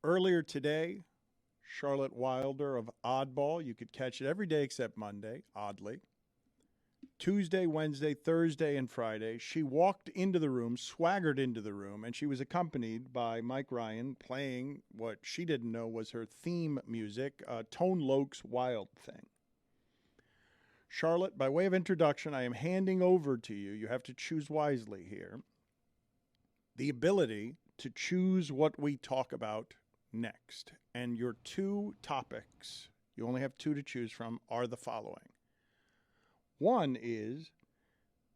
Earlier today, Charlotte Wilder of Oddball, you could catch it every day except Monday, oddly. Tuesday, Wednesday, Thursday, and Friday, she walked into the room, swaggered into the room, and she was accompanied by Mike Ryan playing what she didn't know was her theme music, Tone Loc's Wild Thing. Charlotte, by way of introduction, I am handing over to you, you have to choose wisely here, the ability to choose what we talk about next. And your two topics, you only have two to choose from, are the following. One is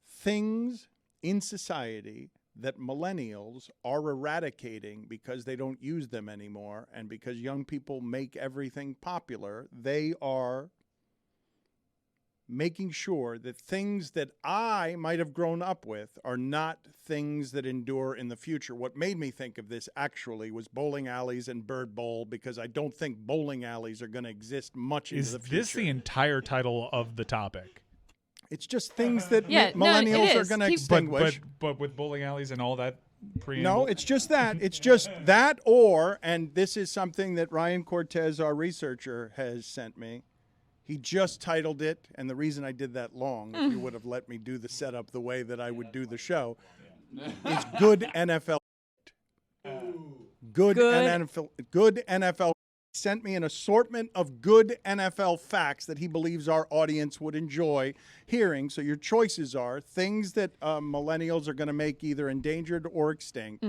things in society that millennials are eradicating because they don't use them anymore, and because young people make everything popular, they are making sure that things that I might have grown up with are not things that endure in the future. What made me think of this actually was bowling alleys and Bird Bowl, because I don't think bowling alleys are going to exist much into the future. Is this the entire title of the topic? It's just things that millennials are going to extinguish. But with bowling alleys and all that No, it's just that. It's just that, or, and this is something that Ryan Cortes, our researcher, has sent me. He just titled it, and the reason I did that long, if you would have let me do the setup the way that I would do the show, is Good NFL. Good NFL. He sent me an assortment of good NFL facts that he believes our audience would enjoy hearing. So your choices are things that millennials are going to make either endangered or extinct,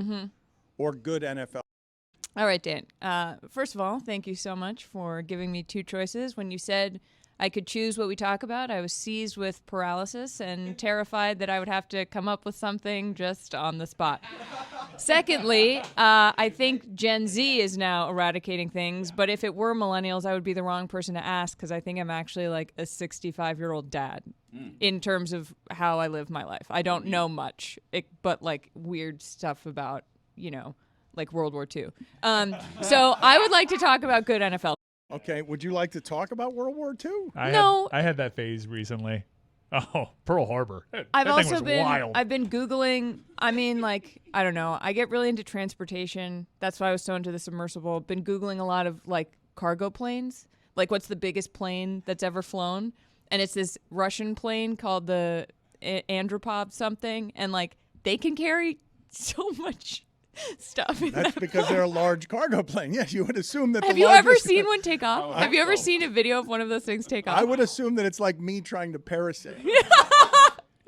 or good NFL. All right, Dan. First of all, thank you so much for giving me two choices. When you said I could choose what we talk about, I was seized with paralysis and terrified that I would have to come up with something just on the spot. Secondly, I think Gen Z is now eradicating things, but if it were millennials, I would be the wrong person to ask, because I think I'm actually like a 65-year-old dad in terms of how I live my life. I don't know much, but like weird stuff about, like World War II. So I would like to talk about good NFL. Okay, would you like to talk about World War II? I had that phase recently. Oh, Pearl Harbor. I've been Googling. I mean, like, I don't know. I get really into transportation. That's why I was so into the submersible. Been Googling a lot of like cargo planes. Like, what's the biggest plane that's ever flown? And it's this Russian plane called the Andropov something. And like, they can carry so much stuff. That's because they're a large cargo plane. Yes, you would assume that. Have you ever seen one take off? Have you ever seen a video of one of those things take off? I would assume that it's like me trying to parasail.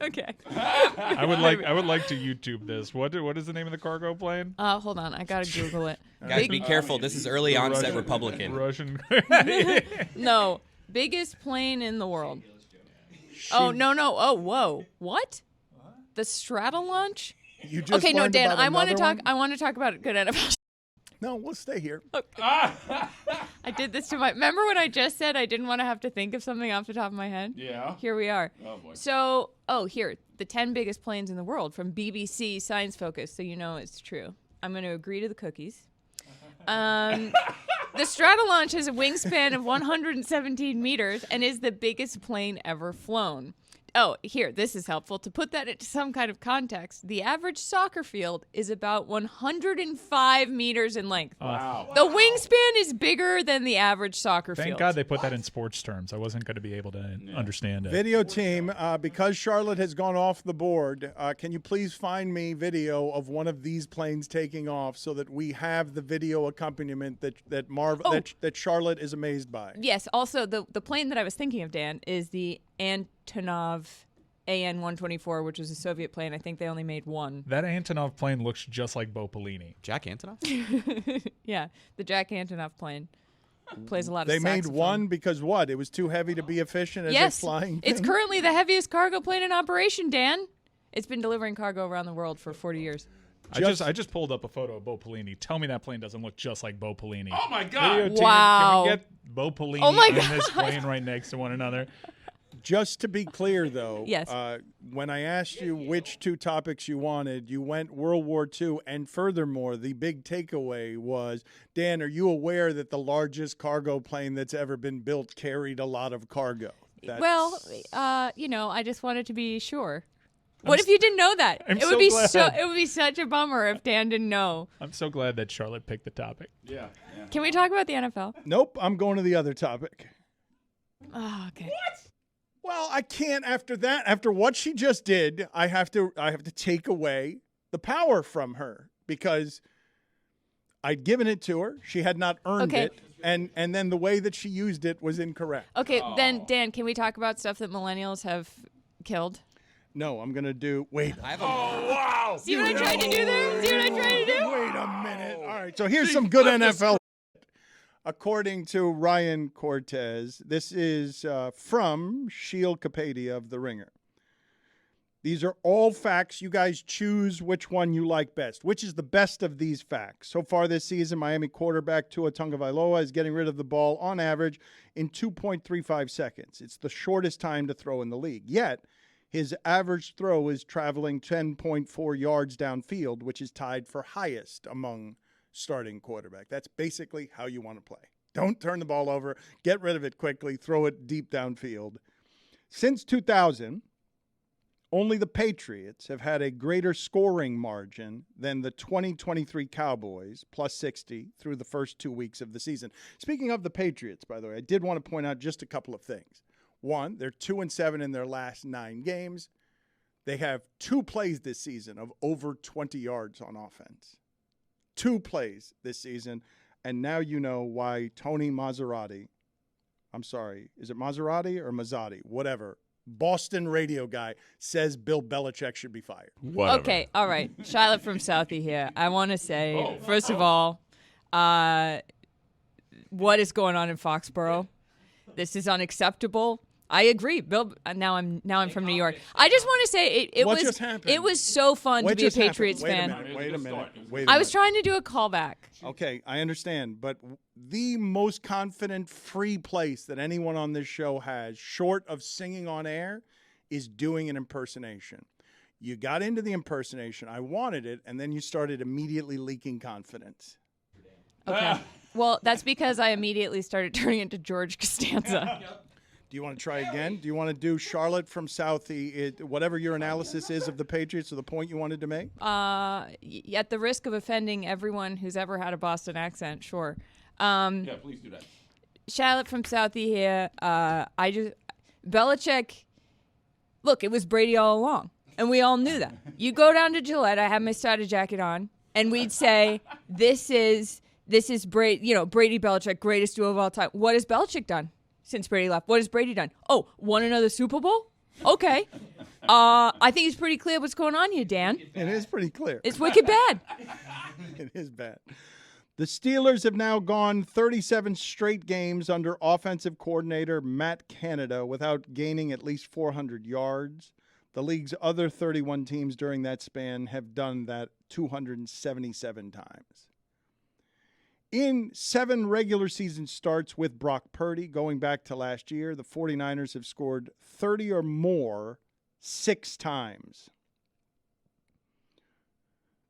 Okay. I would like to YouTube this. What is the name of the cargo plane? Hold on, I gotta Google it. Guys, be careful. This is early onset Republican. Russian. No, biggest plane in the world. Oh no! Oh whoa! What? The Stratolaunch? You just okay, no, Dan. I want to talk. I want to talk about good NFL. No, we'll stay here. Okay. I did this to my. Remember when I just said I didn't want to have to think of something off the top of my head? Yeah. Here we are. Oh boy. So, here, the 10 biggest planes in the world from BBC Science Focus. So you know it's true. I'm going to agree to the cookies. The Stratolaunch has a wingspan of 117 meters and is the biggest plane ever flown. Oh, here, this is helpful. To put that into some kind of context, the average soccer field is about 105 meters in length. Wow. The wingspan is bigger than the average soccer field. Thank God they put that in sports terms. I wasn't going to be able to understand it. Video team, because Charlotte has gone off the board, can you please find me video of one of these planes taking off so that we have the video accompaniment that Charlotte is amazed by? Yes. Also, the plane that I was thinking of, Dan, is the Antonov AN-124, which was a Soviet plane. I think they only made one. That Antonov plane looks just like Bo Pelini. Jack Antonoff? Yeah, the Jack Antonoff plane plays a lot of They saxophone. made one because what? It was too heavy to be efficient as a flying thing? It's currently the heaviest cargo plane in operation, Dan. It's been delivering cargo around the world for 40 years. I just pulled up a photo of Bo Pelini. Tell me that plane doesn't look just like Bo Pelini. Oh, my God. Video team, Wow. Can we get Bo Pelini and this plane right next to one another? Just to be clear, though, yes. When I asked you which two topics you wanted, you went World War II. And furthermore, the big takeaway was, Dan, are you aware that the largest cargo plane that's ever been built carried a lot of cargo? Well, I just wanted to be sure. What if you didn't know that? I'm It so would be glad. It would be such a bummer if Dan didn't know. I'm so glad that Charlotte picked the topic. Yeah. Can we talk about the NFL? Nope, I'm going to the other topic. Oh, okay. Well, I can't after that. After what she just did, I have to take away the power from her because I'd given it to her. She had not earned Okay. it. And then the way that she used it was incorrect. Okay, then Dan, can we talk about stuff that millennials have killed? No, I'm going to do wait. I have a Wow. See what I tried to do there? See what I tried to do? Wait a minute. All right. So here's some good NFL. According to Ryan Cortes, this is from Shieldcopedia of The Ringer. These are all facts. You guys choose which one you like best. Which is the best of these facts? So far this season, Miami quarterback Tua Tagovailoa is getting rid of the ball on average in 2.35 seconds. It's the shortest time to throw in the league. Yet, his average throw is traveling 10.4 yards downfield, which is tied for highest among starting quarterback. That's basically how you want to play. Don't turn the ball over. Get rid of it quickly. Throw it deep downfield. Since 2000, only the Patriots have had a greater scoring margin than the 2023 Cowboys, plus 60, through the first 2 weeks of the season. Speaking of the Patriots, by the way, I did want to point out just a couple of things. One, they're 2-7 in their last 9 games. They have 2 plays this season of over 20 yards on offense. 2 plays this season. And now you know why Tony Maserati, I'm sorry, is it Maserati or Mazzotti? Whatever. Boston radio guy says Bill Belichick should be fired. Whatever. Okay, all right. Charlotte from Southie here. I want to say, first of all, what is going on in Foxborough? This is unacceptable. I agree, Bill. Now I'm from New York. I just want to say What just happened? it was so fun What to be a just happened? Patriots Wait a fan. minute, Wait a minute. I was trying to do a callback. Okay, I understand, but the most confident free place that anyone on this show has, short of singing on air, is doing an impersonation. You got into the impersonation. I wanted it, and then you started immediately leaking confidence. Okay. Well, that's because I immediately started turning into George Costanza. Do you want to try again? Do you want to do Charlotte from Southie, whatever your analysis is of the Patriots or the point you wanted to make? At the risk of offending everyone who's ever had a Boston accent, sure. Yeah, please do that. Charlotte from Southie here. Belichick, look, it was Brady all along, and we all knew that. You go down to Gillette, I have my starter jacket on, and we'd say, this is Brady, Brady Belichick, greatest duo of all time. What has Belichick done since Brady left? What has Brady done? Oh, won another Super Bowl? Okay. I think it's pretty clear what's going on here, Dan. It is pretty clear. It's wicked bad. It is bad. The Steelers have now gone 37 straight games under offensive coordinator Matt Canada without gaining at least 400 yards. The league's other 31 teams during that span have done that 277 times. In 7 regular season starts with Brock Purdy, going back to last year, the 49ers have scored 30 or more 6 times.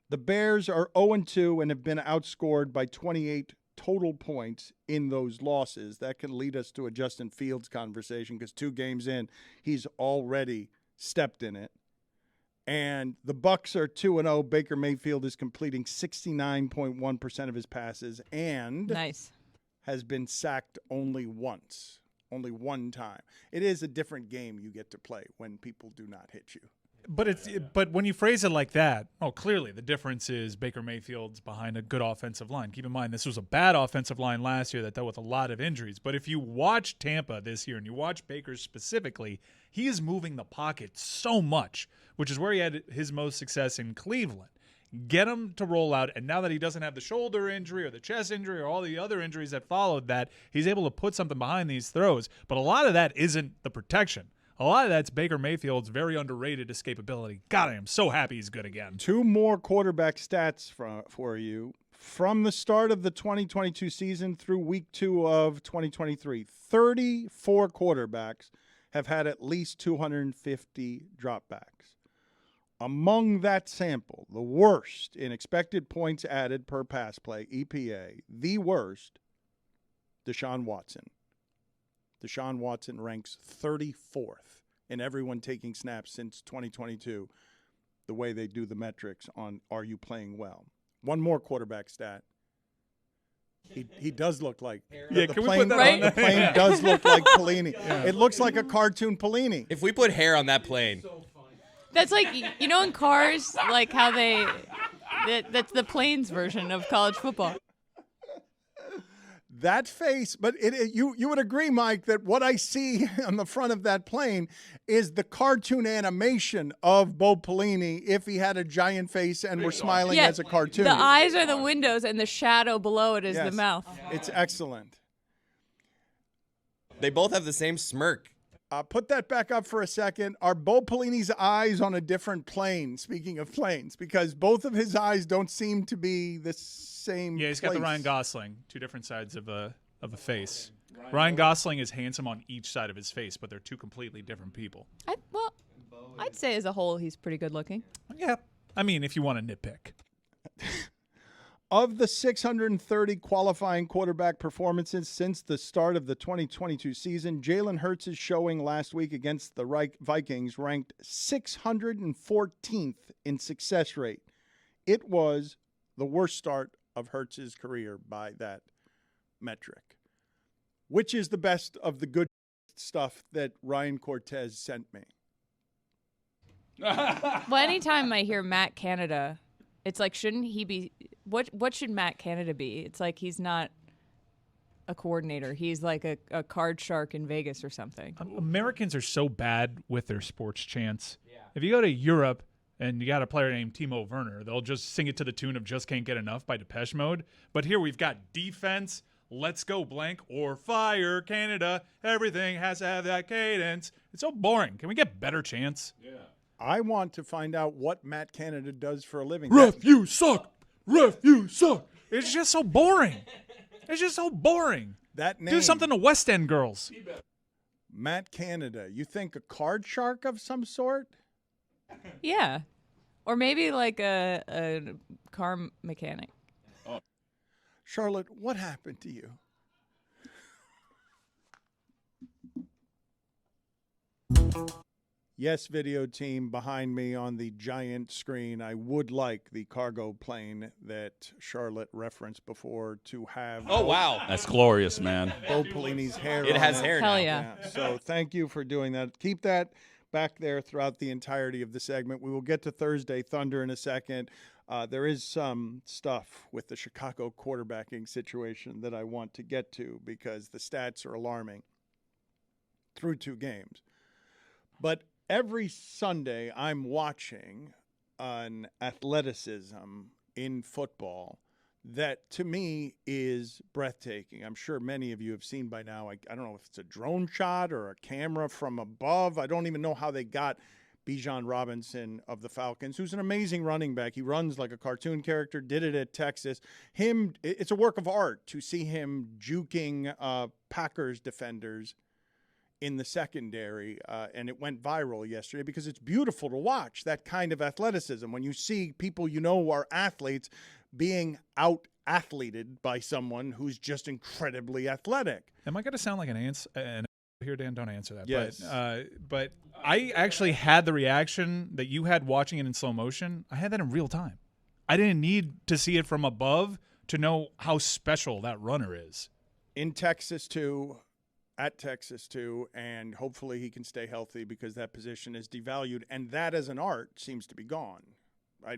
The Bears are 0-2 and have been outscored by 28 total points in those losses. That can lead us to a Justin Fields conversation because 2 games in, he's already stepped in it. And the Bucs are 2-0. Baker Mayfield is completing 69.1% of his passes and Nice. has been sacked only once, only one time. It is a different game you get to play when people do not hit you. But when you phrase it like that, clearly the difference is Baker Mayfield's behind a good offensive line. Keep in mind, this was a bad offensive line last year that dealt with a lot of injuries. But if you watch Tampa this year and you watch Baker specifically, he is moving the pocket so much, which is where he had his most success in Cleveland. Get him to roll out, and now that he doesn't have the shoulder injury or the chest injury or all the other injuries that followed that, he's able to put something behind these throws. But a lot of that isn't the protection. A lot of that's Baker Mayfield's very underrated escapability. God, I am so happy he's good again. 2 more quarterback stats for you. From the start of the 2022 season through week 2 of 2023, 34 quarterbacks have had at least 250 dropbacks. Among that sample, the worst in expected points added per pass play, EPA, the worst, Deshaun Watson. Deshaun Watson ranks 34th in everyone taking snaps since 2022, the way they do the metrics on are you playing well. One more quarterback stat. He does look like Yeah, the can we plane, put that Right? on the plane does look like Pelini. It looks like a cartoon Pelini. If we put hair on that plane, That's like, you know, in Cars, like how that's the planes version of college football. That face, but you would agree, Mike, that what I see on the front of that plane is the cartoon animation of Bo Pelini if he had a giant face and were smiling Yeah, as a cartoon. the eyes are the windows, and the shadow below it is the Yes. mouth. It's excellent. they both have the same smirk. Put that back up for a second. Are Bo Pelini's eyes on a different plane, speaking of planes? Because both of his eyes don't seem to be the same Yeah, he's got the place. Ryan Gosling, two different sides of a face. Ryan Gosling is handsome on each side of his face, but they're two completely different people. I'd say as a whole, he's pretty good looking. Yeah. I mean, if you want to nitpick. Of the 630 qualifying quarterback performances since the start of the 2022 season, Jalen Hurts' showing last week against the Vikings ranked 614th in success rate. It was the worst start of Hurts' career by that metric. Which is the best of the good stuff that Ryan Cortes sent me? Well, anytime I hear Matt Canada, it's like, shouldn't he be? What should Matt Canada be? It's like he's not a coordinator. He's like a card shark in Vegas or something. Americans are so bad with their sports chants. Yeah. If you go to Europe and you got a player named Timo Werner, they'll just sing it to the tune of Just Can't Get Enough by Depeche Mode. But here we've got defense, let's go blank, or fire Canada. Everything has to have that cadence. It's so boring. Can we get better chants? Yeah. I want to find out what Matt Canada does for a living. Ref, you suck. Ref, you suck. It's just so boring. It's just so boring. That name, Do something to West End girls. Matt Canada. You think a card shark of some sort? Yeah, or maybe like a car mechanic. Charlotte, what happened to you? Yes, video team behind me on the giant screen. I would like the cargo plane that Charlotte referenced before to have Oh, wow. That's glorious, man. Bo Pelini's hair. It on has hair Hell now. yeah. So thank you for doing that. Keep that back there throughout the entirety of the segment. We will get to Thursday Thunder in a second. There is some stuff with the Chicago quarterbacking situation that I want to get to because the stats are alarming through 2 games. But every Sunday I'm watching an athleticism in football that to me is breathtaking. I'm sure many of you have seen by now. I don't know if it's a drone shot or a camera from above. I don't even know how they got Bijan Robinson of the Falcons, who's an amazing running back. He runs like a cartoon character, did it at Texas. It's a work of art to see him juking Packers defenders in the secondary, and it went viral yesterday because it's beautiful to watch that kind of athleticism. When you see people you know are athletes being out-athleted by someone who's just incredibly athletic. Am I going to sound like an answer? Here, Dan, don't answer that. Yes. But I actually had the reaction that you had watching it in slow motion. I had that in real time. I didn't need to see it from above to know how special that runner is. In Texas, too, at Texas, too, and hopefully he can stay healthy because that position is devalued, and that as an art seems to be gone. I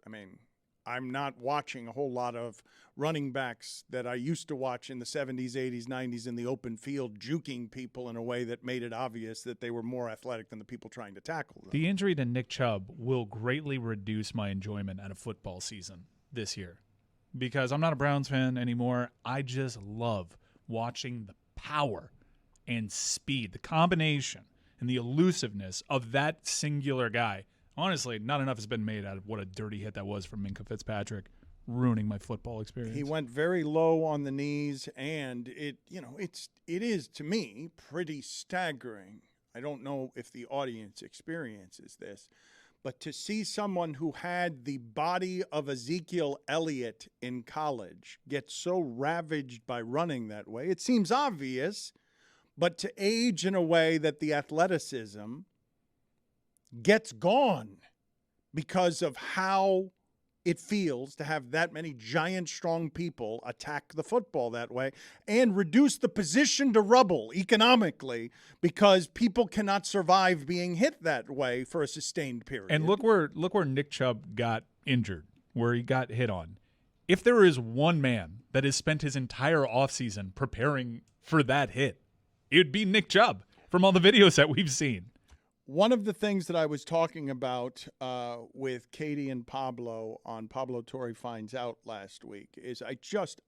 mean, I'm not watching a whole lot of running backs that I used to watch in the 70s, 80s, 90s in the open field, juking people in a way that made it obvious that they were more athletic than the people trying to tackle them. The injury to Nick Chubb will greatly reduce my enjoyment at a football season this year because I'm not a Browns fan anymore. I just love watching the power and speed, the combination and the elusiveness of that singular guy. Honestly, not enough has been made out of what a dirty hit that was from Minka Fitzpatrick, ruining my football experience. He went very low on the knees, and it is to me pretty staggering. I don't know if the audience experiences this, but to see someone who had the body of Ezekiel Elliott in college get so ravaged by running that way, it seems obvious, but to age in a way that the athleticism gets gone because of how it feels to have that many giant, strong people attack the football that way and reduce the position to rubble economically because people cannot survive being hit that way for a sustained period. And look where Nick Chubb got injured, where he got hit on. If there is one man that has spent his entire offseason preparing for that hit, it would be Nick Chubb from all the videos that we've seen. One of the things that I was talking about with Katie and Pablo on Pablo Torre Finds Out last week is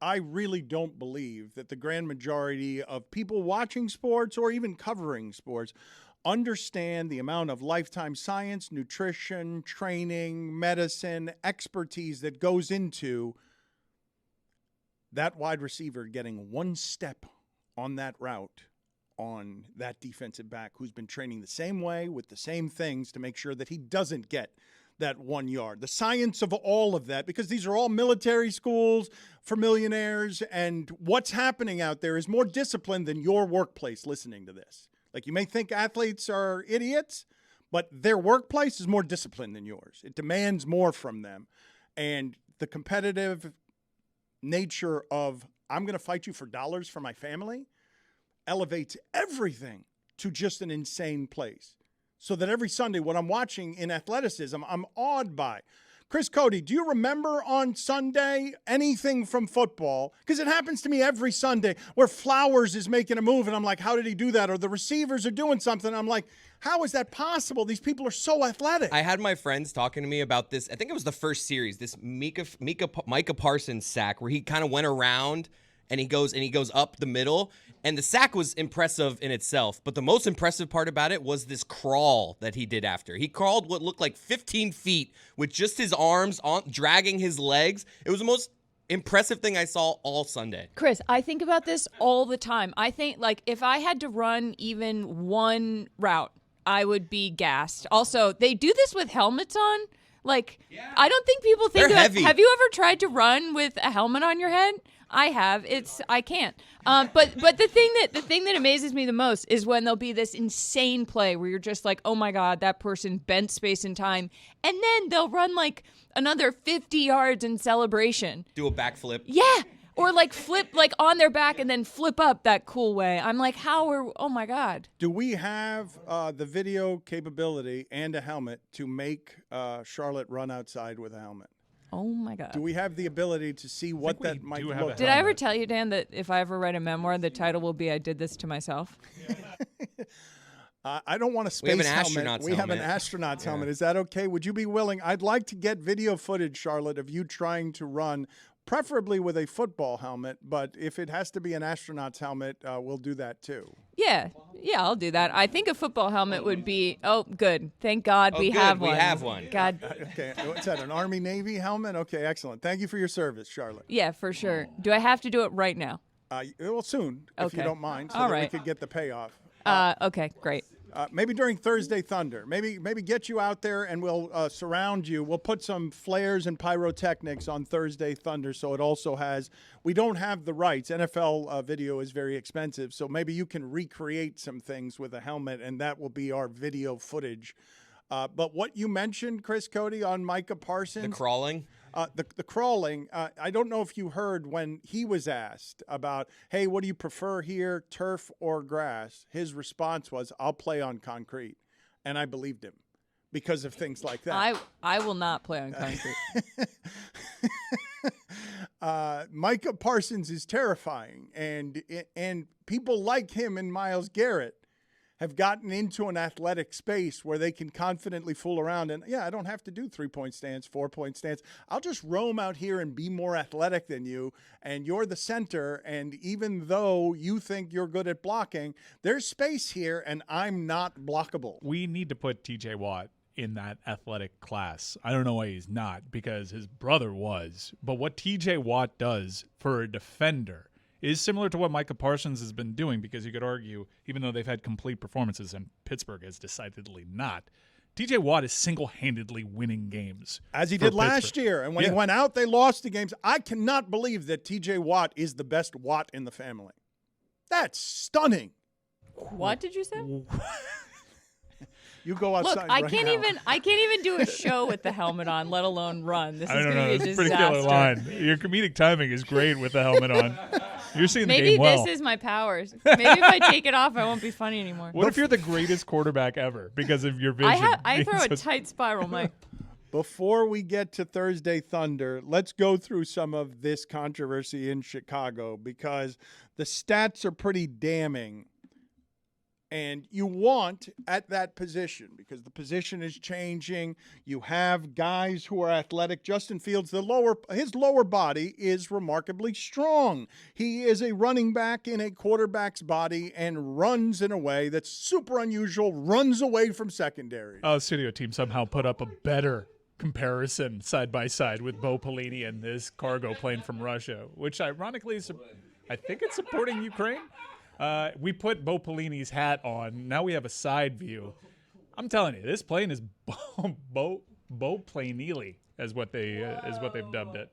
I really don't believe that the grand majority of people watching sports or even covering sports understand the amount of lifetime science, nutrition, training, medicine, expertise that goes into that wide receiver getting one step on that route on that defensive back who's been training the same way with the same things to make sure that he doesn't get that 1 yard. The science of all of that, because these are all military schools for millionaires, and what's happening out there is more disciplined than your workplace listening to this. Like, you may think athletes are idiots, but their workplace is more disciplined than yours. It demands more from them. And the competitive nature of, I'm going to fight you for dollars for my family, elevates everything to just an insane place. So that every Sunday, what I'm watching in athleticism, I'm awed by. Chris Cody, do you remember on Sunday anything from football? Because it happens to me every Sunday where Flowers is making a move, and I'm like, how did he do that? Or the receivers are doing something. I'm like, how is that possible? These people are so athletic. I had my friends talking to me about this. I think it was the first series, this Micah Parsons sack where he kind of went around and he goes up the middle. And the sack was impressive in itself, but the most impressive part about it was this crawl that he did after. He crawled what looked like 15 feet with just his arms on, dragging his legs. It was the most impressive thing I saw all Sunday. Chris, I think about this all the time. I think, like, if I had to run even one route, I would be gassed. Also, they do this with helmets on. Like, yeah. I don't think people think they're about heavy. Have you ever tried to run with a helmet on your head? I have. I can't. But the thing that amazes me the most is when there'll be this insane play where you're just like, oh my God, that person bent space and time, and then they'll run like another 50 yards in celebration. Do a backflip. Yeah. Or like flip like on their back and then flip up that cool way. I'm like, oh my God. Do we have the video capability and a helmet to make Charlotte run outside with a helmet? Oh, my God. Do we have the ability to see what that might look like? Did I ever tell you, Dan, that if I ever write a memoir, the title will be I Did This to Myself? I don't want a space helmet. We have an astronaut's helmet. Is that okay? Would you be willing? I'd like to get video footage, Charlotte, of you trying to run, preferably with a football helmet, but if it has to be an astronaut's helmet, we'll do that too. Yeah, I'll do that. I think a football helmet would be, good. Thank God we have one. We have one. God. Okay, what's that, an Army-Navy helmet? Okay, excellent. Thank you for your service, Charlotte. Yeah, for sure. Do I have to do it right now? Well, soon, if you don't mind, so All that right. we could get the payoff. Okay, great. Maybe during Thursday Thunder. Maybe get you out there and we'll surround you. We'll put some flares and pyrotechnics on Thursday Thunder so it also has – we don't have the rights. NFL video is very expensive, so maybe you can recreate some things with a helmet, and that will be our video footage. But what you mentioned, Chris Cody, on Micah Parsons – The crawling? The crawling, I don't know if you heard when he was asked about, hey, what do you prefer here, turf or grass? His response was, I'll play on concrete. And I believed him because of things like that. I will not play on concrete. Micah Parsons is terrifying. And people like him and Myles Garrett have gotten into an athletic space where they can confidently fool around. And, I don't have to do 3-point stance, 4-point stance. I'll just roam out here and be more athletic than you, and you're the center. And even though you think you're good at blocking, there's space here, and I'm not blockable. We need to put TJ Watt in that athletic class. I don't know why he's not, because his brother was. But what TJ Watt does for a defender is similar to what Micah Parsons has been doing, because you could argue, even though they've had complete performances and Pittsburgh has decidedly not, TJ Watt is single-handedly winning games. As he did last year. And when he went out, they lost the games. I cannot believe that TJ Watt is the best Watt in the family. That's stunning. What did you say? You go Look, outside. I right can't now. even do a show with the helmet on, let alone run. This is I don't going know. to be a It's a pretty killer disaster. line. Your comedic timing is great with the helmet on. You're seeing the Maybe game well. this is my powers. Maybe if I take it off, I won't be funny anymore. What if you're the greatest quarterback ever because of your vision? I throw a being so- tight spiral, Mike. Before we get to Thursday Thunder, let's go through some of this controversy in Chicago because the stats are pretty damning. And you want at that position because the position is changing. You have guys who are athletic. Justin Fields, his lower body is remarkably strong. He is a running back in a quarterback's body and runs in a way that's super unusual, runs away from secondary. Studio team somehow put up a better comparison side by side with Bo Pelini and this cargo plane from Russia, which ironically is, I think it's supporting Ukraine. We put Bo Pelini's hat on. Now we have a side view. I'm telling you, this plane is Bo Planeely, is what they've dubbed it.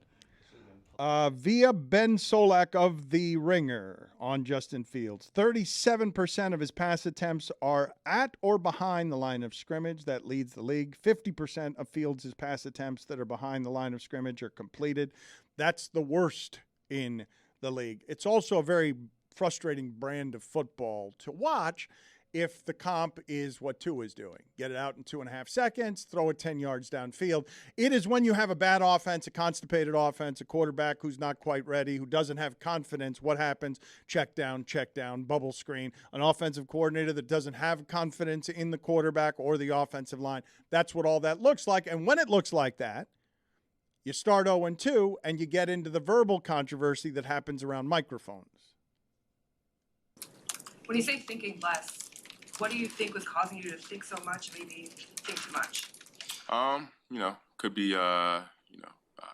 Via Ben Solak of The Ringer on Justin Fields. 37% of his pass attempts are at or behind the line of scrimmage. That leads the league. 50% of Fields' pass attempts that are behind the line of scrimmage are completed. That's the worst in the league. It's also a very frustrating brand of football to watch if the comp is what Tua is doing. Get it out in 2.5 seconds, throw it 10 yards downfield. It is when you have a bad offense, a constipated offense, a quarterback who's not quite ready, who doesn't have confidence. What happens? Check down, bubble screen. An offensive coordinator that doesn't have confidence in the quarterback or the offensive line. That's what all that looks like. And when it looks like that, you start 0-2 and you get into the verbal controversy that happens around microphones. When you say thinking less, what do you think was causing you to think so much, maybe think too much? Could be,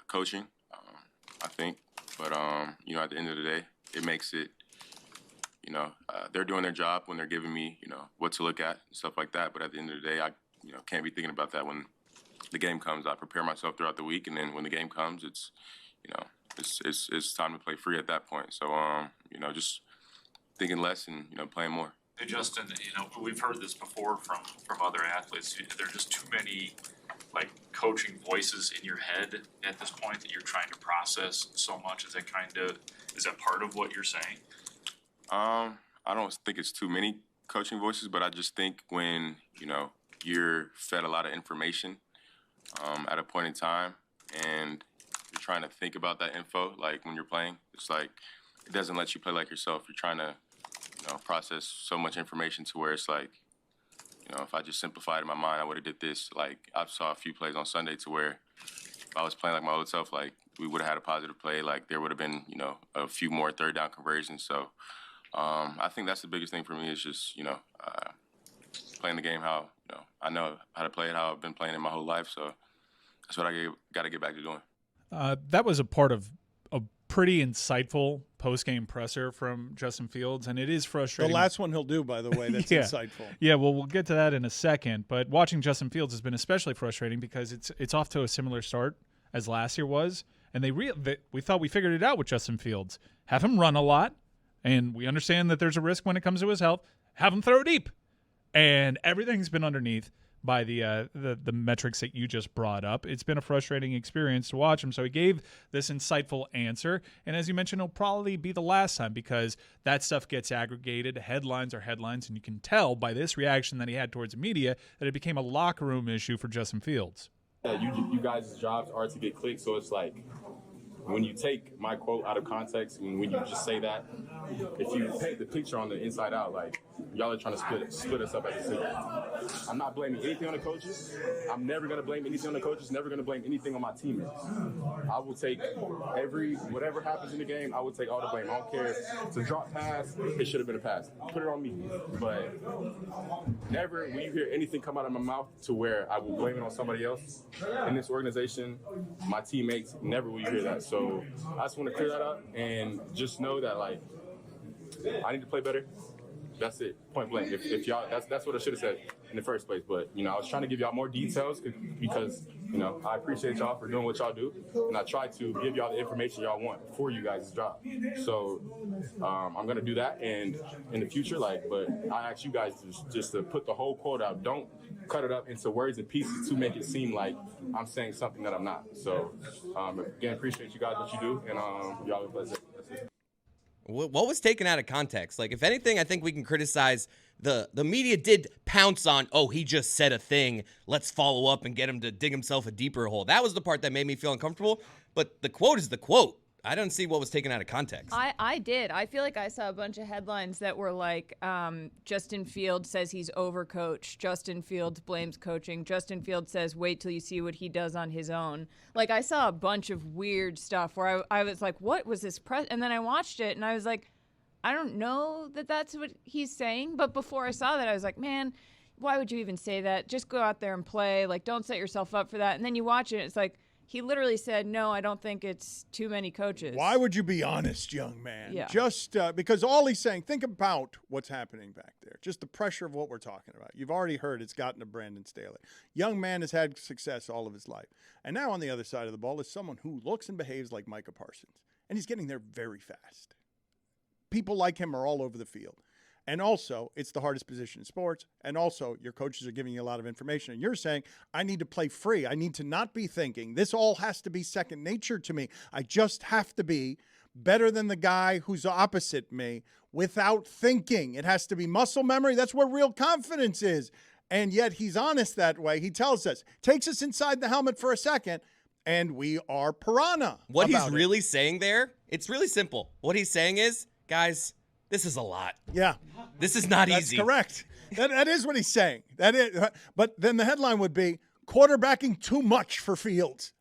coaching, I think. But, at the end of the day, it makes it, they're doing their job when they're giving me, what to look at and stuff like that. But at the end of the day, I, can't be thinking about that when the game comes. I prepare myself throughout the week, and then when the game comes, it's, it's time to play free at that point. So, just thinking less and, playing more. Hey, Justin, we've heard this before from other athletes. There are just too many, coaching voices in your head at this point that you're trying to process so much. Is that part of what you're saying? I don't think it's too many coaching voices, but I just think when, you're fed a lot of information at a point in time and you're trying to think about that info, like when you're playing, it's like it doesn't let you play like yourself. You're trying to process so much information to where it's like, if I just simplified in my mind, I would have did this. Like, I saw a few plays on Sunday to where if I was playing like my old self, like, we would have had a positive play. Like, there would have been, a few more third down conversions. So I think that's the biggest thing for me is just, playing the game how, I know how to play it, how I've been playing it my whole life. So that's what I got to get back to doing. That was a part of a pretty insightful post-game presser from Justin Fields, and it is frustrating. The last one he'll do, by the way, that's insightful. Yeah, well, we'll get to that in a second. But watching Justin Fields has been especially frustrating because it's off to a similar start as last year was, and we thought we figured it out with Justin Fields. Have him run a lot, and we understand that there's a risk when it comes to his health. Have him throw deep, and everything's been underneath by the metrics that you just brought up. It's been a frustrating experience to watch him. So he gave this insightful answer. And as you mentioned, it'll probably be the last time because that stuff gets aggregated. Headlines are headlines. And you can tell by this reaction that he had towards the media that it became a locker room issue for Justin Fields. Yeah, you guys' jobs are to get clicks. So it's like when you take my quote out of context and when you just say that, if you paint the picture on the inside out, like y'all are trying to split us up as a city. I'm not blaming anything on the coaches. I'm never going to blame anything on the coaches, never going to blame anything on my teammates. I will take whatever happens in the game, I will take all the blame. I don't care if it's a drop pass, it should have been a pass. Put it on me. But never will you hear anything come out of my mouth to where I will blame it on somebody else. In this organization, my teammates, never will you hear that. So I just want to clear that up and just know that, like, I need to play better. That's it, point blank. If y'all, that's what I should have said in the first place. But I was trying to give y'all more details because You know, I appreciate y'all for doing what y'all do, and I try to give y'all the information y'all want for you guys' job. So I'm gonna do that, and in the future, but I ask you guys just to put the whole quote out. Don't cut it up into words and pieces to make it seem like I'm saying something that I'm not. So again, appreciate you guys what you do, and y'all have a pleasure. What was taken out of context? Like, if anything, I think we can criticize the media did pounce on, oh, he just said a thing. Let's follow up and get him to dig himself a deeper hole. That was the part that made me feel uncomfortable. But the quote is the quote. I don't see what was taken out of context. I did. I feel like I saw a bunch of headlines that were like, Justin Fields says he's overcoached. Justin Fields blames coaching. Justin Fields says, wait till you see what he does on his own. Like, I saw a bunch of weird stuff where I was like, what was this press? And then I watched it and I was like, I don't know that that's what he's saying. But before I saw that, I was like, man, why would you even say that? Just go out there and play. Like, don't set yourself up for that. And then you watch it, it's like, he literally said, no, I don't think it's too many coaches. Why would you be honest, young man? Yeah. Just because all he's saying, think about what's happening back there. Just the pressure of what we're talking about. You've already heard it's gotten to Brandon Staley. Young man has had success all of his life. And now on the other side of the ball is someone who looks and behaves like Micah Parsons. And he's getting there very fast. People like him are all over the field. And also, it's the hardest position in sports. And also, your coaches are giving you a lot of information. And you're saying, I need to play free. I need to not be thinking. This all has to be second nature to me. I just have to be better than the guy who's opposite me without thinking. It has to be muscle memory. That's where real confidence is. And yet, he's honest that way. He tells us, takes us inside the helmet for a second, and we are piranha. What he's really saying there, it's really simple. What he's saying is, guys, this is a lot. Yeah. This is not That's easy. That's correct. That is what he's saying. That is, but then the headline would be quarterbacking too much for Fields.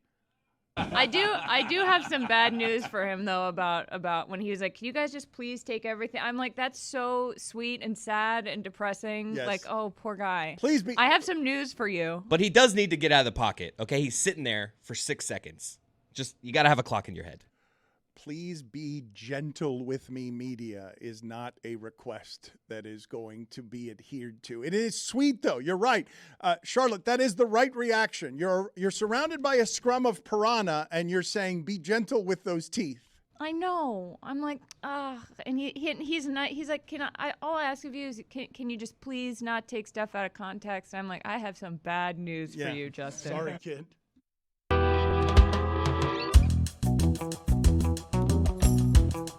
I do have some bad news for him though about when he was like, can you guys just please take everything? I'm like, that's so sweet and sad and depressing. Yes. Like, oh, poor guy. Please be. I have some news for you. But he does need to get out of the pocket, okay? He's sitting there for 6 seconds. Just, you got to have a clock in your head. Please be gentle with me, media, is not a request that is going to be adhered to. It is sweet, though. You're right. Charlotte, that is the right reaction. You're surrounded by a scrum of piranha, and you're saying, be gentle with those teeth. I know. I'm like, and he's not. He's like, all I ask of you is, can you just please not take stuff out of context? I'm like, I have some bad news for you, Justin. Sorry, kid.